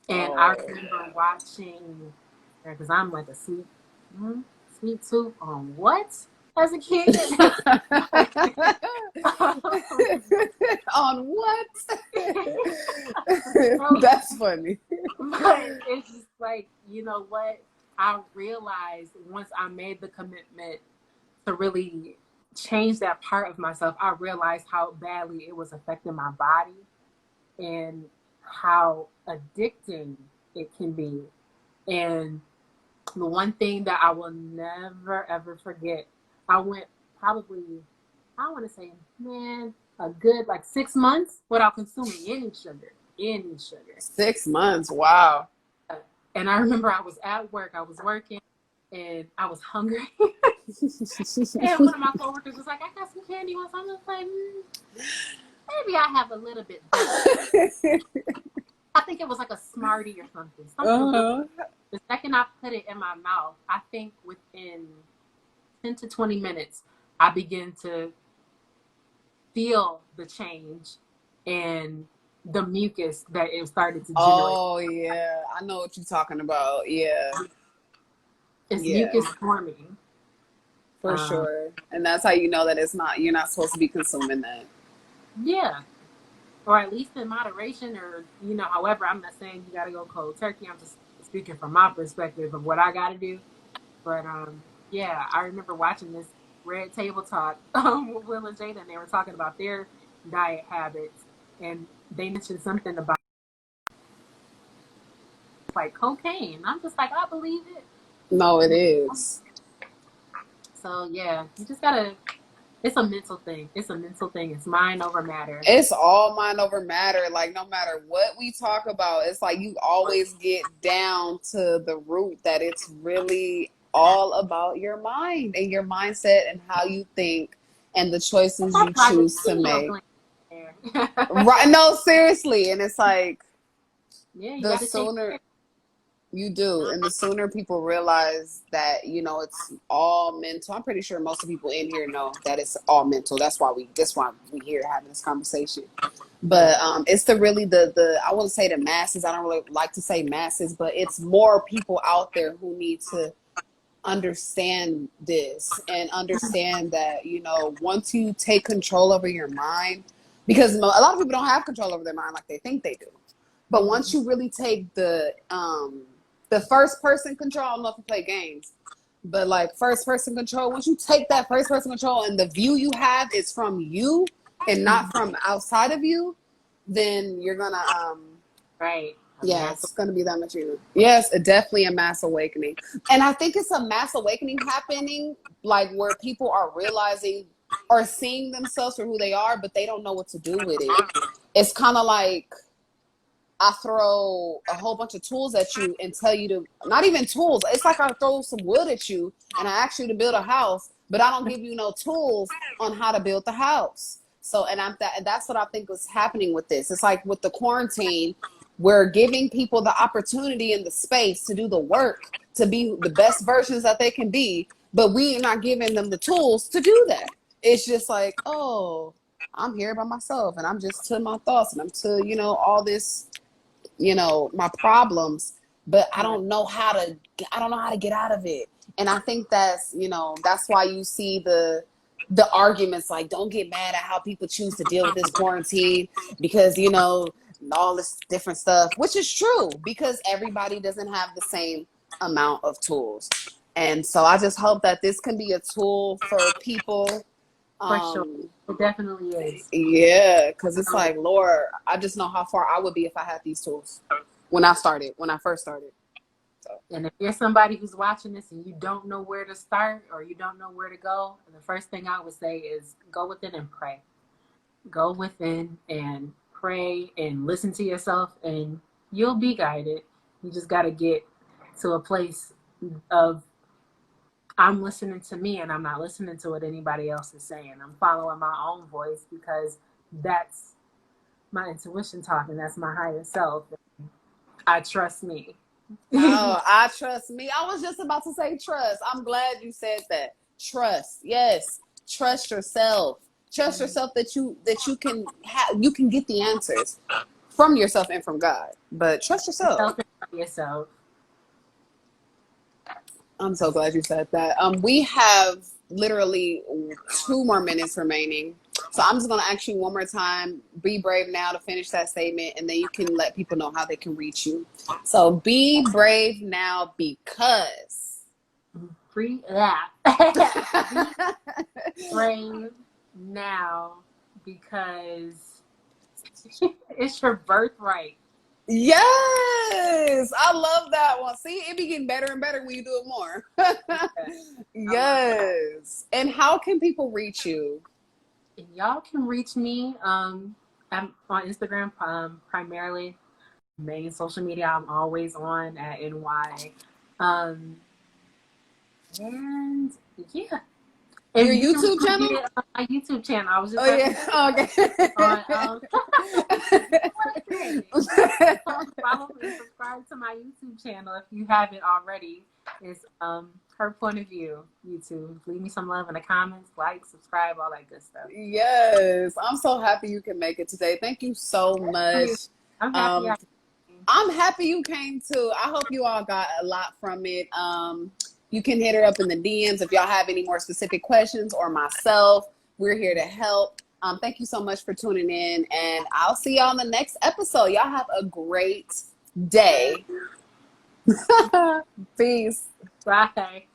And I remember watching, because I'm like a sweet tooth on what? As a kid. On what? That's funny. But it's just like, you know what? I realized once I made the commitment to really change that part of myself, I realized how badly it was affecting my body and how addicting it can be. And the one thing that I will never, ever forget, I went probably, I want to say, a good 6 months without consuming any sugar. 6 months. Wow. And I remember I was at work, I was working, and I was hungry. And one of my coworkers was like, I got some candy. So I'm just like, maybe I have a little bit. I think it was like a Smartie or something. Uh-huh. The second I put it in my mouth, I think within 10 to 20 minutes, I begin to feel the change and the mucus that it started to generate. Oh yeah, I know what you're talking about. Yeah, It's yeah, mucus forming. for sure. And that's how you know that you're not supposed to be consuming that. Yeah. Or at least in moderation, or, however, I'm not saying you got to go cold turkey. I'm just speaking from my perspective of what I got to do. But yeah, I remember watching this Red Table Talk with Will and Jada, and they were talking about their diet habits, and they mentioned something about like cocaine. I'm just like, I believe it. No, it is. So yeah, you just gotta. It's a mental thing. It's a mental thing. It's mind over matter. It's all mind over matter. Like, no matter what we talk about, it's like you always get down to the root that it's really all about your mind and your mindset and how you think and the choices you That's like choose a to make. there. Right? No, seriously. And it's like Yeah, you the got to take sooner care. you do, and the sooner people realize that, it's all mental. I'm pretty sure most of the people in here know that it's all mental. That's why we here having this conversation. But it's the I wouldn't say the masses. I don't really like to say masses, but it's more people out there who need to understand this and understand that, once you take control over your mind, because a lot of people don't have control over their mind like they think they do. But once you really take the first person control, I don't know if you play games, but like first person control, once you take that first person control and the view you have is from you and not from outside of you, then you're gonna Right. yeah, it's gonna be that much easier. Yes, definitely a mass awakening. And I think it's a mass awakening happening, like where people are realizing or seeing themselves for who they are, but they don't know what to do with it. It's kind of like I throw a whole bunch of tools at you and tell you to, not even tools, it's like I throw some wood at you and I ask you to build a house, but I don't give you no tools on how to build the house. So, and that's what I think was happening with this. It's like with the quarantine, we're giving people the opportunity and the space to do the work, to be the best versions that they can be, but we're not giving them the tools to do that. It's just like, oh, I'm here by myself and I'm just to my thoughts and I'm to, all this, my problems, but I don't know how to get out of it. And I think that's why you see the arguments like, don't get mad at how people choose to deal with this quarantine because, all this different stuff, which is true because everybody doesn't have the same amount of tools. And so I just hope that this can be a tool for people. For sure. It definitely is. Yeah, because it's like, Lord, I just know how far I would be if I had these tools when I first started. So. And if you're somebody who's watching this and you don't know where to start or you don't know where to go, the first thing I would say is go within and pray. Go within and pray and listen to yourself and you'll be guided. You just got to get to a place of I'm listening to me and I'm not listening to what anybody else is saying. I'm following my own voice because that's my intuition talking. That's my higher self. I trust me. Oh, I trust me. I was just about to say trust. I'm glad you said that. Trust. Yes. Trust yourself. Trust yourself that you can get the answers from yourself and from God. But trust yourself. Yourself. I'm so glad you said that. We have literally 2 more minutes remaining. So I'm just going to ask you one more time, be brave now to finish that statement, and then you can let people know how they can reach you. So be brave now because. Free that. Be brave now because it's your birthright. Yes, I love that one. See, it be getting better and better when you do it more. Yes. And how can people reach you? And y'all can reach me. I'm on Instagram primarily. Main social media I'm always on at NY. And yeah. If Your you can YouTube find channel? it on my YouTube channel, I was just Oh yeah. Okay. on follow and subscribe to my YouTube channel if you haven't already. It's Her Point of View YouTube. Leave me some love in the comments, like, subscribe, all that good stuff. Yes, I'm so happy you can make it today. Thank you so much. I'm happy. I'm happy you came too. I hope you all got a lot from it. You can hit her up in the DMs if y'all have any more specific questions, or myself. We're here to help. Thank you so much for tuning in, and I'll see y'all in the next episode. Y'all have a great day. Peace. Bye.